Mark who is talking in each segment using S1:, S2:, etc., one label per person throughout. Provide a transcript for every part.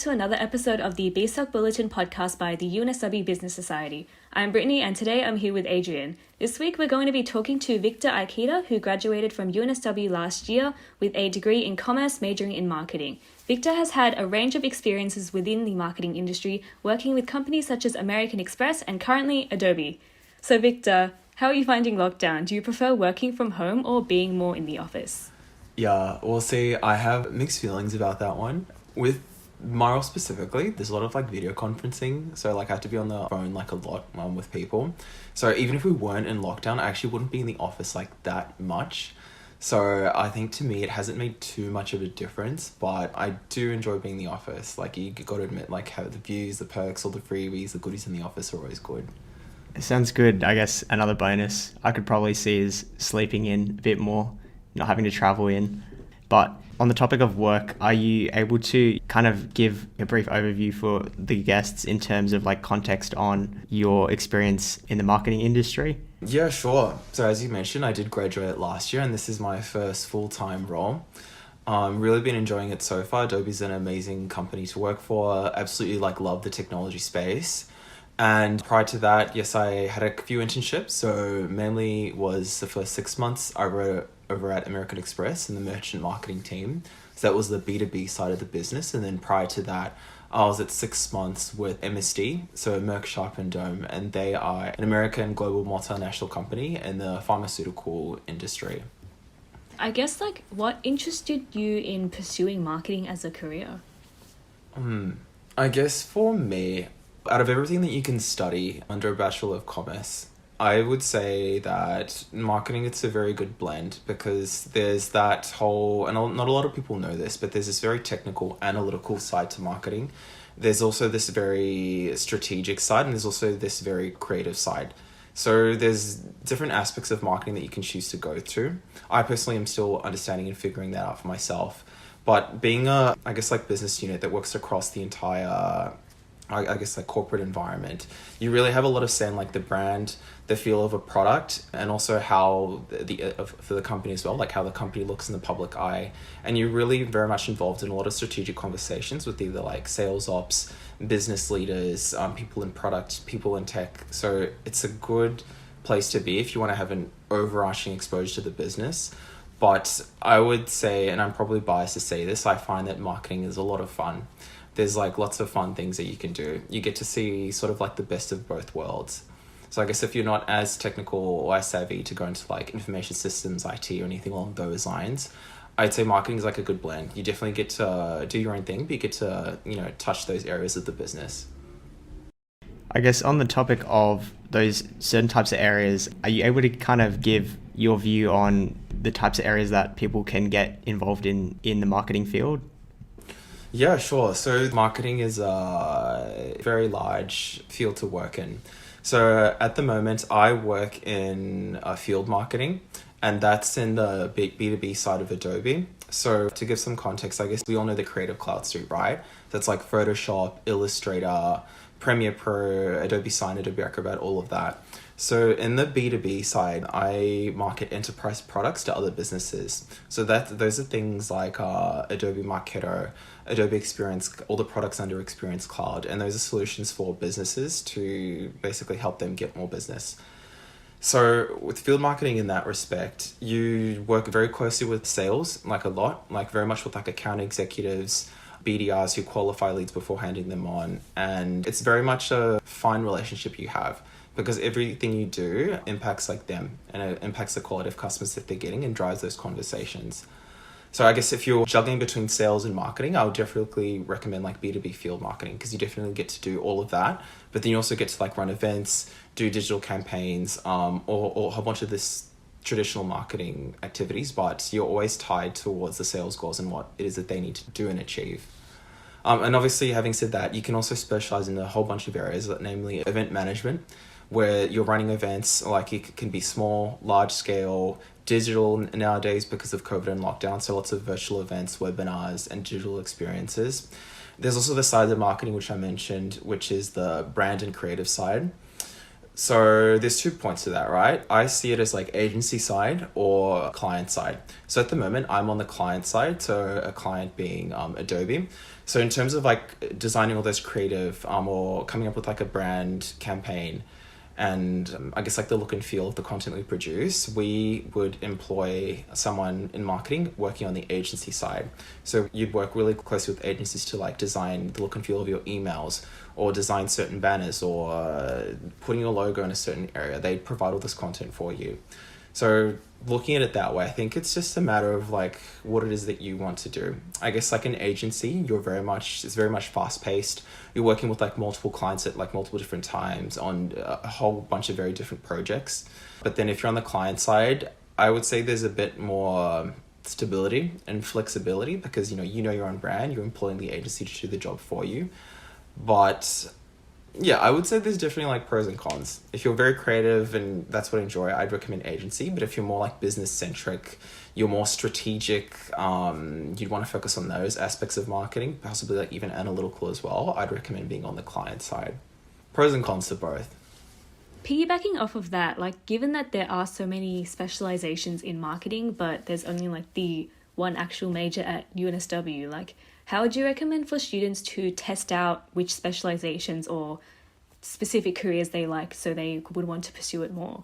S1: to another episode of the BSOC Bulletin podcast by the UNSW Business Society. I'm Britney and today I'm here with Adrian. This week we're going to be talking to Victor Ikeda, who graduated from UNSW last year with a degree in commerce majoring in marketing. Victor has had a range of experiences within the marketing industry, working with companies such as American Express and currently Adobe. So Victor, how are you finding lockdown? Do you prefer working from home or being more in the office?
S2: Yeah, well, see, I have mixed feelings about that one. With my role specifically, there's a lot of video conferencing, so I have to be on the phone a lot with people. So even if we weren't in lockdown, I actually wouldn't be in the office that much. So I think to me it hasn't made too much of a difference, but I do enjoy being in the office. You got to admit, how the views, the perks, all the freebies, the goodies in the office are always good.
S3: It sounds good. I guess another bonus I could probably see is sleeping in a bit more, not having to travel in. But on the topic of work, are you able to kind of give a brief overview for the guests in terms of context on your experience in the marketing industry?
S2: Yeah, sure. So as you mentioned, I did graduate last year and this is my first full-time role. Really been enjoying it so far. Adobe's an amazing company to work for. Absolutely love the technology space. And prior to that, yes, I had a few internships. So mainly was the first 6 months I wrote over at American Express in the merchant marketing team. So that was the B2B side of the business. And then prior to that, I was at 6 months with MSD, so Merck Sharp and Dome, and they are an American global multinational company in the pharmaceutical industry.
S1: I guess what interested you in pursuing marketing as a career?
S2: I guess for me, out of everything that you can study under a Bachelor of Commerce, I would say that marketing, it's a very good blend because there's that whole, and not a lot of people know this, but there's this very technical, analytical side to marketing. There's also this very strategic side and there's also this very creative side. So there's different aspects of marketing that you can choose to go through. I personally am still understanding and figuring that out for myself. But being a, business unit that works across the entire corporate environment, you really have a lot of say in the brand, the feel of a product, and also how for the company as well, how the company looks in the public eye. And you're really very much involved in a lot of strategic conversations with either sales ops, business leaders, people in product, people in tech. So it's a good place to be if you want to have an overarching exposure to the business. But I would say, and I'm probably biased to say this, I find that marketing is a lot of fun. There's lots of fun things that you can do. You get to see sort of the best of both worlds. So I guess if you're not as technical or as savvy to go into information systems, IT, or anything along those lines, I'd say marketing is a good blend. You definitely get to do your own thing, but you get to, touch those areas of the business.
S3: I guess on the topic of those certain types of areas, are you able to kind of give your view on the types of areas that people can get involved in the marketing field?
S2: Yeah, sure. So marketing is a very large field to work in. So at the moment, I work in field marketing, and that's in the B2B side of Adobe. So to give some context, I guess we all know the Creative Cloud suite, right? That's Photoshop, Illustrator, Premiere Pro, Adobe Sign, Adobe Acrobat, all of that. So in the B2B side, I market enterprise products to other businesses. So those are things like Adobe Marketo, Adobe Experience, all the products under Experience Cloud. And those are solutions for businesses to basically help them get more business. So with field marketing in that respect, you work very closely with sales, a lot, very much with account executives, BDRs who qualify leads before handing them on. And it's very much a fine relationship you have, because everything you do impacts them, and it impacts the quality of customers that they're getting and drives those conversations. So I guess if you're juggling between sales and marketing, I would definitely recommend B2B field marketing, because you definitely get to do all of that. But then you also get to run events, do digital campaigns, or a whole bunch of this traditional marketing activities, but you're always tied towards the sales goals and what it is that they need to do and achieve. And obviously, having said that, you can also specialize in a whole bunch of areas, namely event management, where you're running events, it can be small, large scale, digital nowadays because of COVID and lockdown. So lots of virtual events, webinars, and digital experiences. There's also the side of the marketing, which I mentioned, which is the brand and creative side. So there's 2 points to that, right? I see it as like agency side or client side. So at the moment, I'm on the client side, so a client being Adobe. So in terms of like designing all those creative or coming up with like a brand campaign and I guess like the look and feel of the content we produce, we would employ someone in marketing working on the agency side. So you'd work really closely with agencies to like design the look and feel of your emails or design certain banners or putting your logo in a certain area. They provide all this content for you. So looking at it that way, I think it's just a matter of like what it is that you want to do. I guess like an agency, it's very much fast paced. You're working with like multiple clients at like multiple different times on a whole bunch of very different projects. But then if you're on the client side, I would say there's a bit more stability and flexibility because you know your own brand, you're employing the agency to do the job for you. But yeah, I would say there's definitely like pros and cons. If you're very creative and that's what I enjoy, I'd recommend agency. But if you're more like business centric, you're more strategic, you'd want to focus on those aspects of marketing, possibly like even analytical as well, I'd recommend being on the client side. Pros and cons to both.
S1: Piggybacking off of that, like given that there are so many specializations in marketing, but there's only like the one actual major at UNSW, like how would you recommend for students to test out which specializations or specific careers they like so they would want to pursue it more?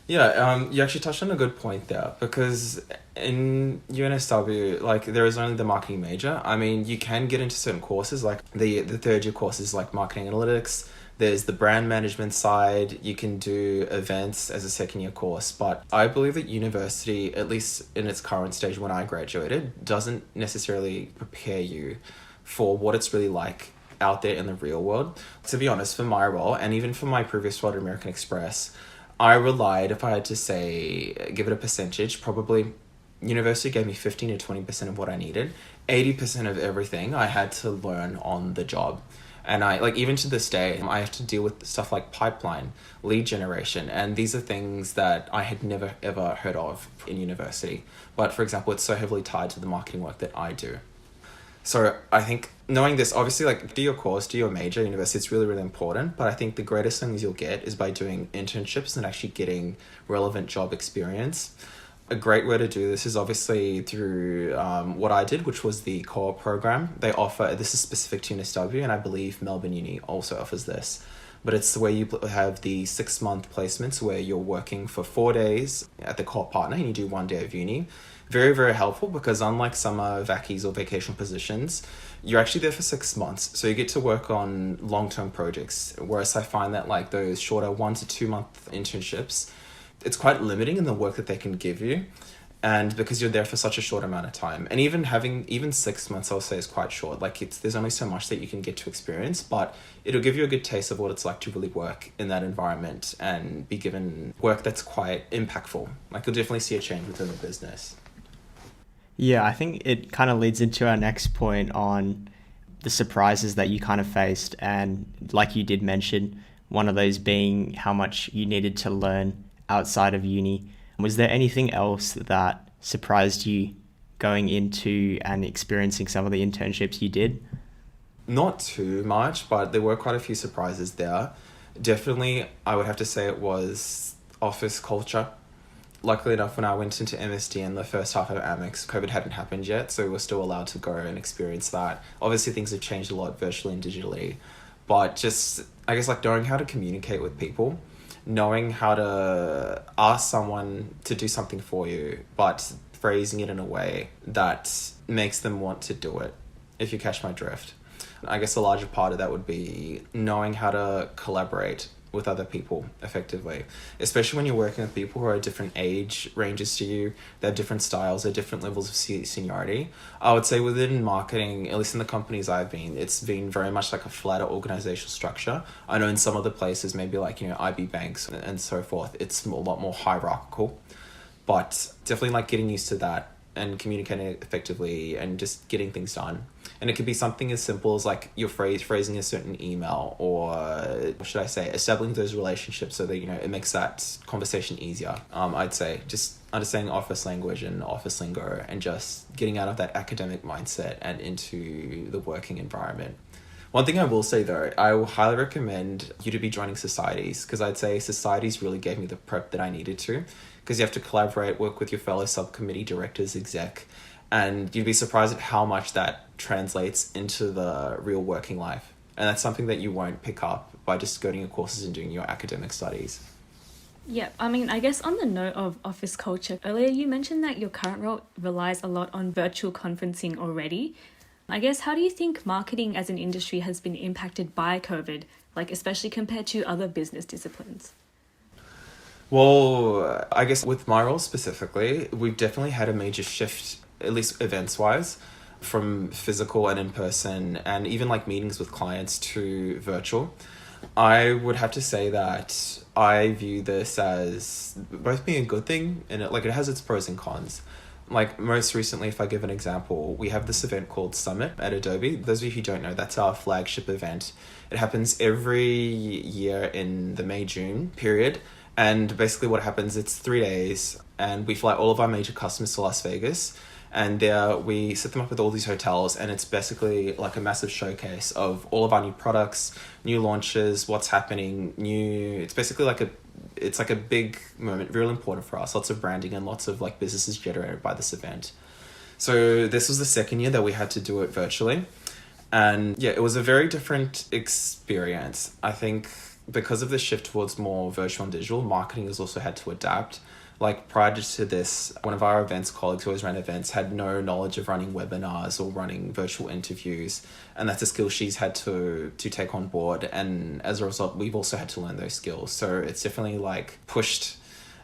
S2: Yeah, you actually touched on a good point there because in UNSW, like there is only the marketing major. I mean, you can get into certain courses like the third year courses like marketing analytics. There's the brand management side. You can do events as a second year course. But I believe that university, at least in its current stage when I graduated, doesn't necessarily prepare you for what it's really like out there in the real world. To be honest, for my role and even for my previous role at American Express, I relied, if I had to say, give it a percentage, probably university gave me 15 to 20% of what I needed. 80% of everything I had to learn on the job. And I, like, even to this day, I have to deal with stuff like pipeline, lead generation. And these are things that I had never, ever heard of in university. But for example, it's so heavily tied to the marketing work that I do. So I think knowing this, obviously, like do your course, do your major, university, it's really, really important. But I think the greatest things you'll get is by doing internships and actually getting relevant job experience. A great way to do this is obviously through what I did, which was the co-op program. They offer, this is specific to UNSW, and I believe Melbourne Uni also offers this. But it's where you have the 6-month placements where you're working for 4 days at the co-op partner and you do 1 day of uni. Very, very helpful because unlike summer vaccies or vacation positions, you're actually there for 6 months. So you get to work on long-term projects. Whereas I find that like those shorter 1 to 2 month internships, it's quite limiting in the work that they can give you. And because you're there for such a short amount of time. And even 6 months, I'll say, is quite short. Like there's only so much that you can get to experience, but it'll give you a good taste of what it's like to really work in that environment and be given work that's quite impactful. Like you'll definitely see a change within the business.
S3: Yeah, I think it kind of leads into our next point on the surprises that you kind of faced. And like you did mention, one of those being how much you needed to learn outside of uni. Was there anything else that surprised you going into and experiencing some of the internships you did?
S2: Not too much, but there were quite a few surprises there. Definitely, I would have to say it was office culture. Luckily enough, when I went into MSD in the first half of Amex, COVID hadn't happened yet, so we were still allowed to go and experience that. Obviously, things have changed a lot virtually and digitally, but just, I guess, like knowing how to communicate with people, knowing how to ask someone to do something for you, but phrasing it in a way that makes them want to do it, if you catch my drift. I guess a larger part of that would be knowing how to collaborate with other people effectively, especially when you're working with people who are different age ranges to you. They have different styles, they have different levels of seniority. I would say within marketing, at least in the companies I've been, it's been very much like a flatter organizational structure. I know in some other places, maybe like, IB banks and so forth, it's a lot more hierarchical, but definitely like getting used to that and communicating effectively and just getting things done. And it could be something as simple as like your phrasing a certain email, or what should I say, establishing those relationships so that, it makes that conversation easier. I'd say just understanding office language and office lingo and just getting out of that academic mindset and into the working environment One thing I will say though, I will highly recommend you to be joining societies, because I'd say societies really gave me the prep that I needed to, because you have to collaborate, work with your fellow subcommittee directors, exec, and you'd be surprised at how much that translates into the real working life. And that's something that you won't pick up by just going to your courses and doing your academic studies.
S1: Yeah, I mean, I guess on the note of office culture, earlier you mentioned that your current role relies a lot on virtual conferencing already. I guess, how do you think marketing as an industry has been impacted by COVID, like especially compared to other business disciplines?
S2: Well, I guess with my role specifically, we've definitely had a major shift, at least events-wise, from physical and in-person and even like meetings with clients to virtual. I would have to say that I view this as both being a good thing and it has its pros and cons. Like most recently, if I give an example, we have this event called Summit at Adobe. Those of you who don't know, that's our flagship event. It happens every year in the May-June period. And basically what happens, it's 3 days and we fly all of our major customers to Las Vegas. And there we set them up with all these hotels, and it's basically like a massive showcase of all of our new products, new launches, what's happening, it's basically like a big moment, really important for us. Lots of branding and lots of like businesses generated by this event. So this was the second year that we had to do it virtually. And yeah, it was a very different experience. I think because of the shift towards more virtual and digital, marketing has also had to adapt. Like prior to this, one of our events colleagues who always ran events had no knowledge of running webinars or running virtual interviews. And that's a skill she's had to take on board. And as a result, we've also had to learn those skills. So it's definitely like pushed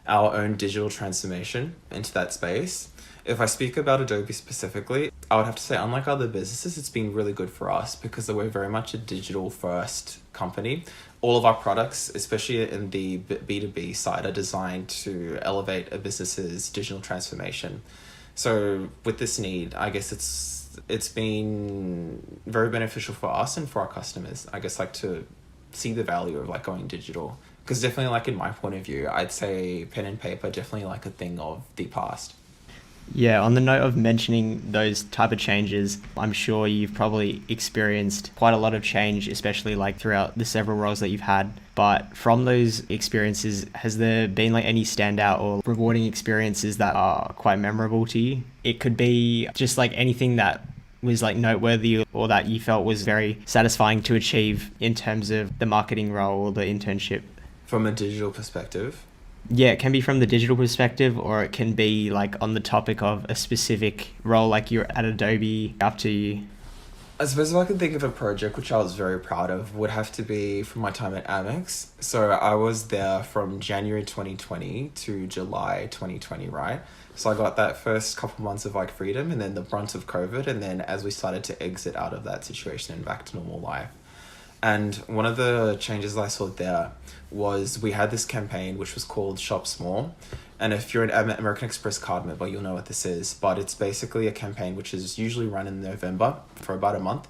S2: our own digital transformation into that space. If I speak about Adobe specifically, I would have to say, unlike other businesses, it's been really good for us because we're very much a digital first company. All of our products, especially in the B2B side, are designed to elevate a business's digital transformation. So with this need, I guess it's been very beneficial for us and for our customers. I guess like to see the value of like going digital. Because definitely like in my point of view, I'd say pen and paper definitely like a thing of the past.
S3: Yeah, on the note of mentioning those type of changes, I'm sure you've probably experienced quite a lot of change, especially like throughout the several roles that you've had. But from those experiences, has there been like any standout or rewarding experiences that are quite memorable to you? It could be just like anything that was like noteworthy or that you felt was very satisfying to achieve in terms of the marketing role or the internship.
S2: From a digital perspective?
S3: Yeah, it can be from the digital perspective, or it can be like on the topic of a specific role, like you're at Adobe, up to you.
S2: I suppose if I could think of a project which I was very proud of, would have to be from my time at Amex. So I was there from January 2020 to July 2020, right? So I got that first couple months of like freedom and then the brunt of COVID. And then as we started to exit out of that situation and back to normal life. And one of the changes I saw there was we had this campaign which was called Shop Small. And if you're an American Express card member, you'll know what this is. But it's basically a campaign which is usually run in November for about a month.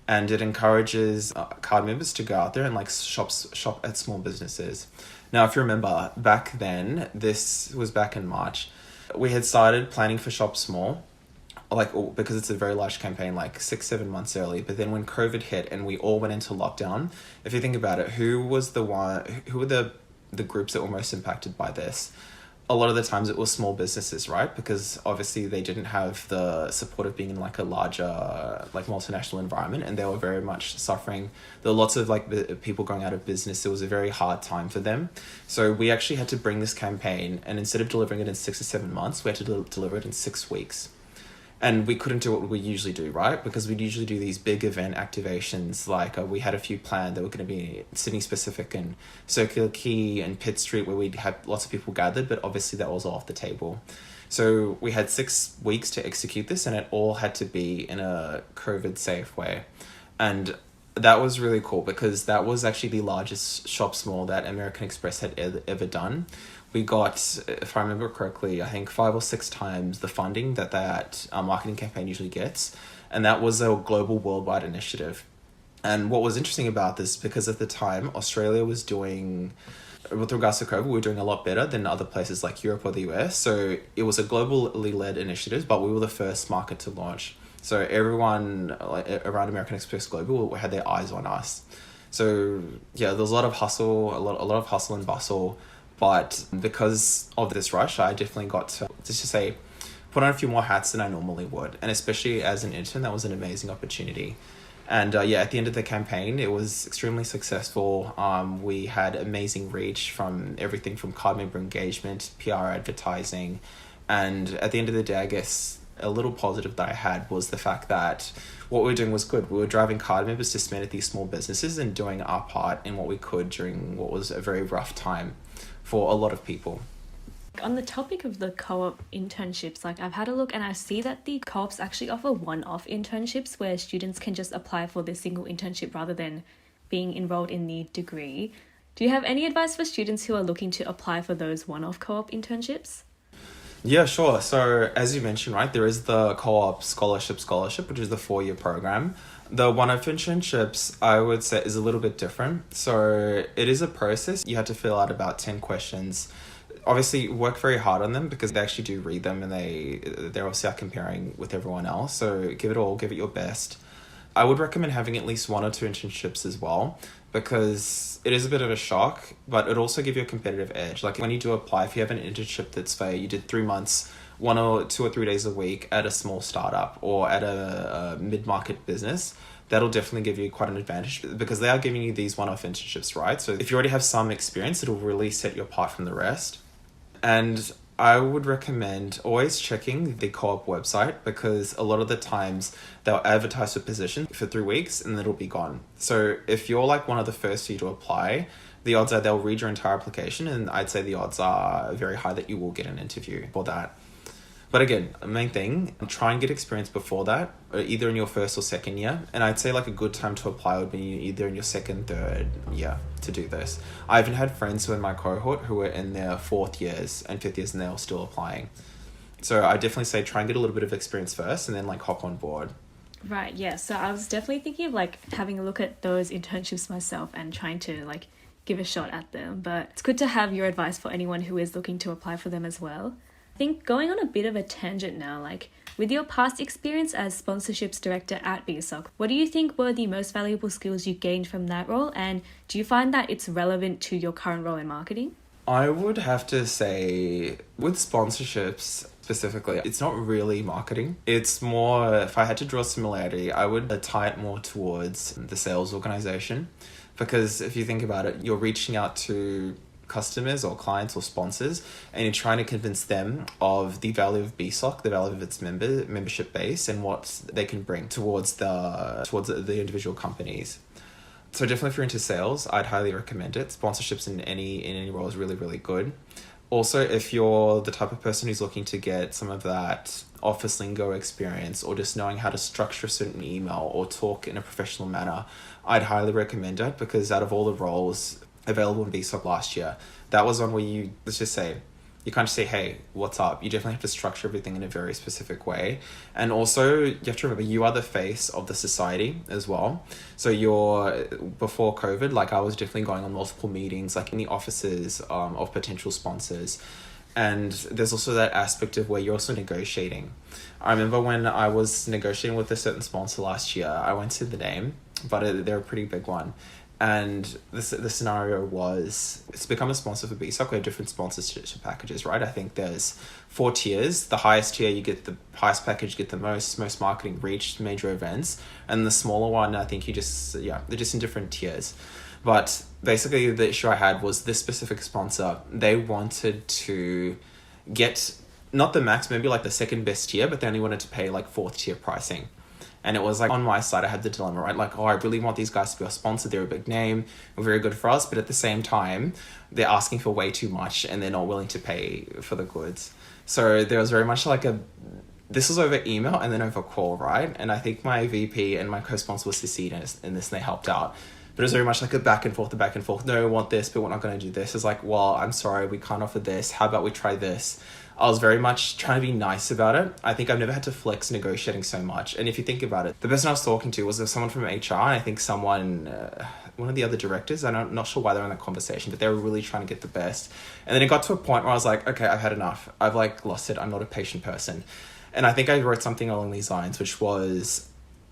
S2: And it encourages card members to go out there and like shop at small businesses. Now, if you remember, back then, this was back in March, we had started planning for Shop Small, because it's a very large campaign, like 6-7 months early. But then when COVID hit and we all went into lockdown, if you think about it, who were the groups that were most impacted by this? A lot of the times it was small businesses, right? Because obviously they didn't have the support of being in like a larger, like multinational environment, and they were very much suffering. There were lots of like people going out of business. It was a very hard time for them. So we actually had to bring this campaign, and instead of delivering it in 6 or 7 months, we had to deliver it in 6 weeks. And we couldn't do what we usually do, right? Because we'd usually do these big event activations. Like we had a few planned that were going to be Sydney specific and Circular Quay and Pitt Street, where we'd have lots of people gathered, but obviously that was all off the table. So we had 6 weeks to execute this, and it all had to be in a COVID safe way. And that was really cool because that was actually the largest Shop Small that American Express had ever done. We got, if I remember correctly, I think 5 or 6 times the funding that marketing campaign usually gets. And that was a global worldwide initiative. And what was interesting about this, because at the time, Australia was doing, with regards to COVID, we were doing a lot better than other places like Europe or the US. So it was a globally led initiative, but we were the first market to launch. So everyone around American Express Global had their eyes on us. So yeah, there was a lot of hustle, a lot of hustle and bustle. But because of this rush, I definitely got to, just to say, put on a few more hats than I normally would. And especially as an intern, that was an amazing opportunity. And at the end of the campaign, it was extremely successful. We had amazing reach from everything from card member engagement, PR advertising. And at the end of the day, I guess a little positive that I had was the fact that what we were doing was good. We were driving card members to spend at these small businesses and doing our part in what we could during what was a very rough time for a lot of people.
S1: On the topic of the co-op internships, I've had a look and I see that the co-ops actually offer one-off internships where students can just apply for the single internship rather than being enrolled in the degree. Do you have any advice for students who are looking to apply for those one-off co-op internships?
S2: Yeah, sure. So as you mentioned, right, there is the co-op scholarship, which is the 4-year program. The one-off internships, I would say, is a little bit different. So it is a process. You have to fill out about 10 questions. Obviously, work very hard on them because they actually do read them and they're also comparing with everyone else. So give it your best. I would recommend having at least 1 or 2 internships as well because it is a bit of a shock, but it also gives you a competitive edge. Like when you do apply, if you have an internship that's say you did 3 months, 1 or 2 or 3 days a week at a small startup or at a mid-market business, that'll definitely give you quite an advantage because they are giving you these one-off internships, right? So if you already have some experience, it'll really set you apart from the rest. And I would recommend always checking the co-op website because a lot of the times they'll advertise a position for 3 weeks and it'll be gone. So if you're like one of the first few to apply, the odds are they'll read your entire application and I'd say the odds are very high that you will get an interview for that. But again, the main thing, try and get experience before that, either in your first or second year. And I'd say like a good time to apply would be either in your second, third year to do this. I even had friends who were in my cohort who were in their 4th years and 5th years and they were still applying. So I definitely say try and get a little bit of experience first and then like hop on board.
S1: Right, yeah. So I was definitely thinking of like having a look at those internships myself and trying to like give a shot at them. But it's good to have your advice for anyone who is looking to apply for them as well. I think going on a bit of a tangent now, like with your past experience as sponsorships director at BSOC, what do you think were the most valuable skills you gained from that role? And do you find that it's relevant to your current role in marketing?
S2: I would have to say with sponsorships specifically, it's not really marketing. It's more, if I had to draw a similarity, I would tie it more towards the sales organization. Because if you think about it, you're reaching out to customers or clients or sponsors and you're trying to convince them of the value of BSOC, the value of its membership base and what they can bring towards the individual companies. So definitely if you're into sales, I'd highly recommend it. Sponsorships in any role is really, really good. Also, if you're the type of person who's looking to get some of that office lingo experience or just knowing how to structure a certain email or talk in a professional manner, I'd highly recommend it because out of all the roles available in BSOC last year, that was one where you can't just say, hey, what's up? You definitely have to structure everything in a very specific way. And also, you have to remember, you are the face of the society as well. So before COVID, like I was definitely going on multiple meetings, like in the offices of potential sponsors. And there's also that aspect of where you're also negotiating. I remember when I was negotiating with a certain sponsor last year, I won't say the name, but they're a pretty big one. And the scenario was, it's become a sponsor for BSOC. We have different sponsorship packages, right? I think there's 4 tiers. The highest tier, you get the highest package, you get the most marketing reach, major events. And the smaller one, I think they're just in different tiers. But basically the issue I had was this specific sponsor, they wanted to get, not the max, maybe like the second best tier, but they only wanted to pay like 4th tier pricing. And it was like on my side, I had the dilemma, right? Like, I really want these guys to be our sponsor. They're a big name, they're very good for us. But at the same time, they're asking for way too much and they're not willing to pay for the goods. So there was very much like this was over email and then over call, right? And I think my VP and my co-sponsor was CC'd in this and they helped out. But it was very much like a back and forth. No, we want this, but we're not going to do this. It's like, well, I'm sorry, we can't offer this. How about we try this? I was very much trying to be nice about it. I think I've never had to flex negotiating so much. And if you think about it, the person I was talking to was someone from HR, and I think one of the other directors. I'm not sure why they're in that conversation, but they were really trying to get the best. And then it got to a point where I was like, okay, I've had enough. I've like lost it. I'm not a patient person. And I think I wrote something along these lines, which was,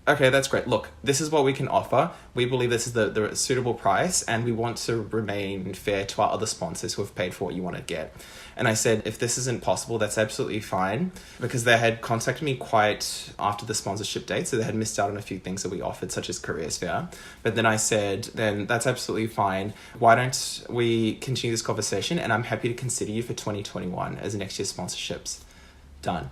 S2: okay, that's great. Look, this is what we can offer. We believe this is the suitable price, and we want to remain fair to our other sponsors who have paid for what you want to get. And I said, if this isn't possible, that's absolutely fine, because they had contacted me quite after the sponsorship date, so they had missed out on a few things that we offered, such as careers fair. But then I said, then that's absolutely fine. Why don't we continue this conversation, and I'm happy to consider you for 2021 as next year's sponsorships. Done.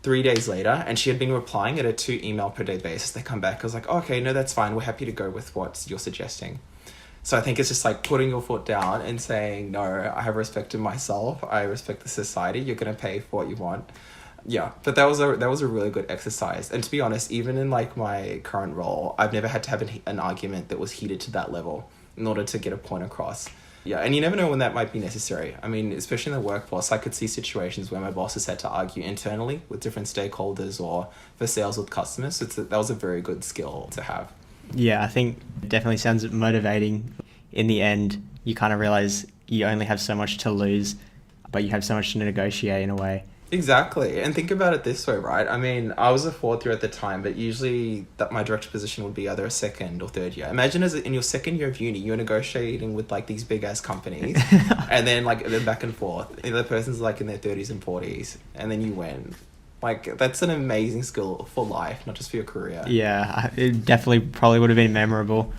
S2: 3 days later, and she had been replying at a 2 email per day basis. They come back, I was like, oh, okay, no, that's fine. We're happy to go with what you're suggesting. So I think it's just like putting your foot down and saying, no, I have respect in myself. I respect the society. You're going to pay for what you want. Yeah, but that was a really good exercise. And to be honest, even in like my current role, I've never had to have an argument that was heated to that level in order to get a point across. Yeah, and you never know when that might be necessary. I mean, especially in the workforce, I could see situations where my boss has had to argue internally with different stakeholders or for sales with customers. So that was a very good skill to have.
S3: Yeah, I think it definitely sounds motivating. In the end, you kind of realize you only have so much to lose, but you have so much to negotiate in a way.
S2: Exactly. And think about it this way, right? I mean, I was a 4th year at the time, but usually that my director position would be either a 2nd or 3rd year. Imagine in your 2nd year of uni, you're negotiating with like these big ass companies and then like they're back and forth. The other person's like in their 30s and 40s and then you win. Like, that's an amazing skill for life, not just for your career.
S3: Yeah, it definitely probably would have been memorable.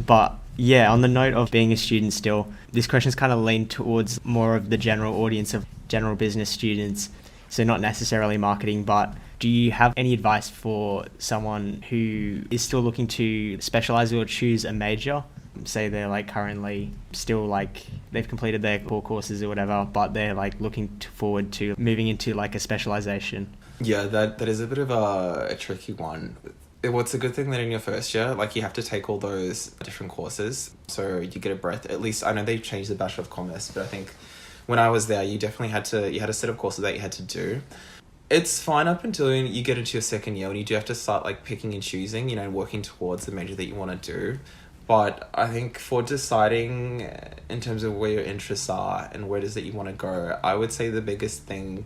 S3: But yeah, on the note of being a student still, this question's kind of leaned towards more of the general audience of general business students. So not necessarily marketing, but do you have any advice for someone who is still looking to specialize or choose a major? Say they're like currently still like they've completed their core courses or whatever, but they're like looking forward to moving into like a specialization.
S2: Yeah, that is a bit of a tricky one. What's a good thing that in your first year, like you have to take all those different courses, so you get a breadth. At least I know they've changed the Bachelor of Commerce, but I think when I was there, you definitely had a set of courses that you had to do. It's fine up until you get into your 2nd year, and you do have to start like picking and choosing, working towards the major that you want to do. But I think for deciding in terms of where your interests are and where it is that you want to go, I would say the biggest thing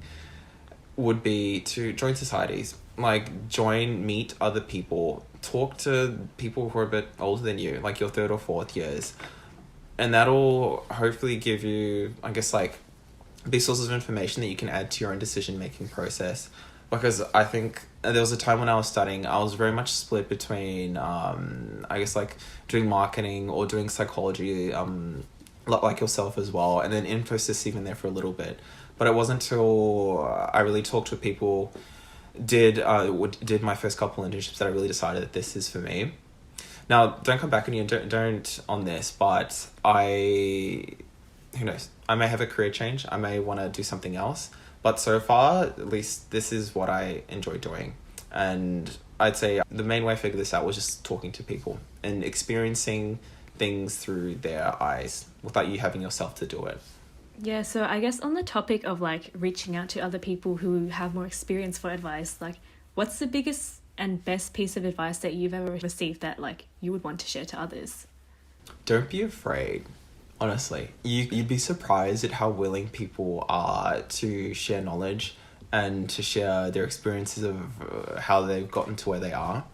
S2: would be to join societies. Like, meet other people, talk to people who are a bit older than you, like your 3rd or 4th years. And that'll hopefully give you, I guess, like, these sources of information that you can add to your own decision-making process. Because I think there was a time when I was studying, I was very much split between, I guess, like, doing marketing or doing psychology, like yourself as well. And then Infosys even there for a little bit. But it wasn't until I really talked with people, did my first couple internships, that I really decided that this is for me. Now, don't come back on you and don't on this, but who knows? I may have a career change. I may want to do something else. But so far, at least this is what I enjoy doing. And I'd say the main way I figured this out was just talking to people and experiencing things through their eyes without you having yourself to do it.
S1: Yeah, so I guess on the topic of like reaching out to other people who have more experience for advice, like what's the biggest and best piece of advice that you've ever received that like you would want to share to others?
S2: Don't be afraid. Honestly, you'd be surprised at how willing people are to share knowledge and to share their experiences of how they've gotten to where they are.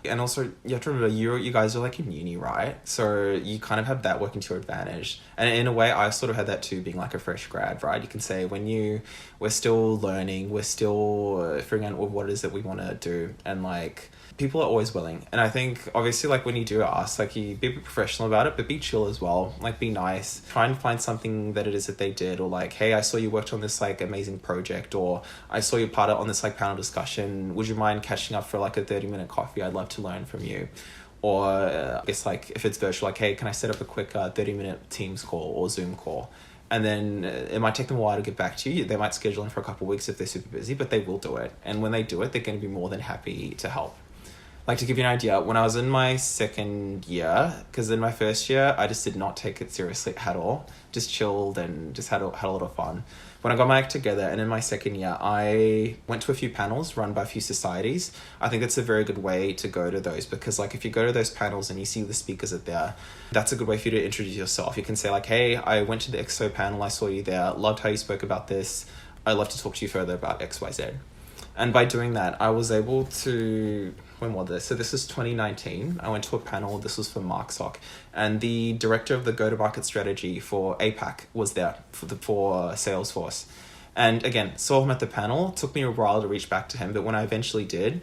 S2: And also, you have to remember, you guys are like in uni, right? So you kind of have that working to your advantage. And in a way, I sort of had that too, being like a fresh grad, right? You can say we're still learning, we're still figuring out what it is that we want to do. And like, people are always willing. And I think, obviously, like when you do ask, like you be professional about it, but be chill as well. Like be nice. Try and find something that it is that they did. Or like, hey, I saw you worked on this like amazing project. Or I saw you part on this like panel discussion. Would you mind catching up for like a 30-minute coffee? I'd love to learn from you. Or I guess like if it's virtual, like, hey, can I set up a quick 30-minute Teams call or Zoom call? And then it might take them a while to get back to you. They might schedule in for a couple of weeks if they're super busy, but they will do it. And when they do it, they're going to be more than happy to help. Like, to give you an idea, when I was in my 2nd year, because in my 1st year, I just did not take it seriously at all. Just chilled and just had a lot of fun. When I got my act together, and in my 2nd year, I went to a few panels run by a few societies. I think that's a very good way to go to those, because like if you go to those panels and you see the speakers are there, that's a good way for you to introduce yourself. You can say like, hey, I went to the EXO panel, I saw you there, loved how you spoke about this. I'd love to talk to you further about XYZ. And by doing that, I was able to, when was this? So this was 2019. I went to a panel, this was for BSOC, and the director of the go-to-market strategy for APAC was there for Salesforce. And again, saw him at the panel. It took me a while to reach back to him, but when I eventually did,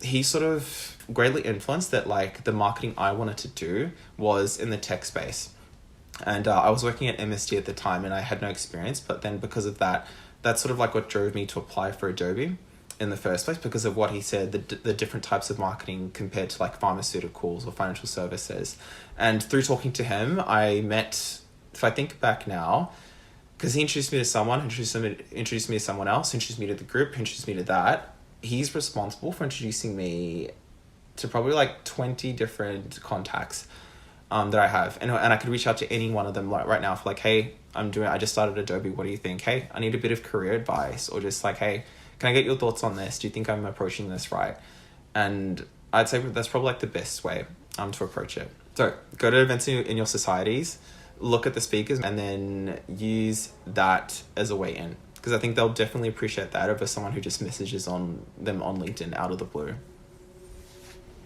S2: he sort of greatly influenced that like the marketing I wanted to do was in the tech space. And I was working at MSD at the time and I had no experience, but then because of that, that's sort of like what drove me to apply for Adobe in the first place, because of what he said, the different types of marketing compared to like pharmaceuticals or financial services. And through talking to him, I met, if I think back now, because he introduced me to someone, introduced me to someone else, introduced me to the group, introduced me to that. He's responsible for introducing me to probably like 20 different contacts that I have. And I could reach out to any one of them like right now for like, hey, I just started Adobe. What do you think? Hey, I need a bit of career advice, or just like, hey, can I get your thoughts on this? Do you think I'm approaching this right? And I'd say that's probably like the best way to approach it. So go to events in your societies, look at the speakers, and then use that as a way in. Because I think they'll definitely appreciate that over someone who just messages on them on LinkedIn out of the blue.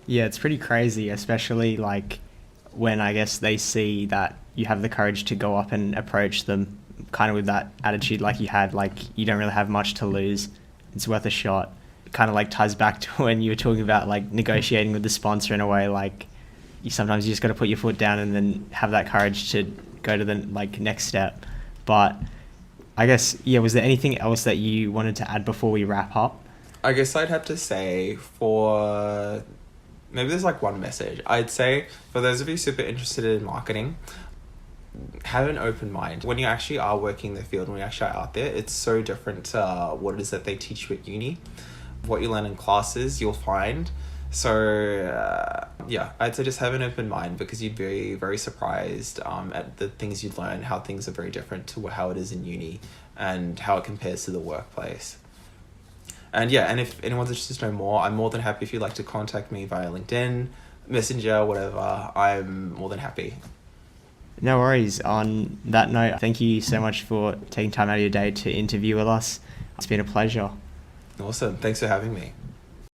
S3: Yeah, it's pretty crazy, especially like when I guess they see that you have the courage to go up and approach them kind of with that attitude like you had, like you don't really have much to lose. It's worth a shot. It kind of like ties back to when you were talking about like negotiating with the sponsor in a way, like you just got to put your foot down and then have that courage to go to the like next step. But I guess, yeah, was there anything else that you wanted to add before we wrap up?
S2: I guess I'd have to say maybe there's like one message. I'd say for those of you super interested in marketing, have an open mind. When you actually are working in the field, when you actually are out there, it's so different to what it is that they teach you at uni. What you learn in classes, you'll find. So yeah, I'd say just have an open mind, because you'd be very surprised at the things you'd learn, how things are very different to how it is in uni and how it compares to the workplace. And yeah, and if anyone's interested to know more, I'm more than happy if you'd like to contact me via LinkedIn, Messenger, whatever. I'm more than happy.
S3: No worries. On that note, thank you so much for taking time out of your day to interview with us. It's been a pleasure.
S2: Awesome. Thanks for having me.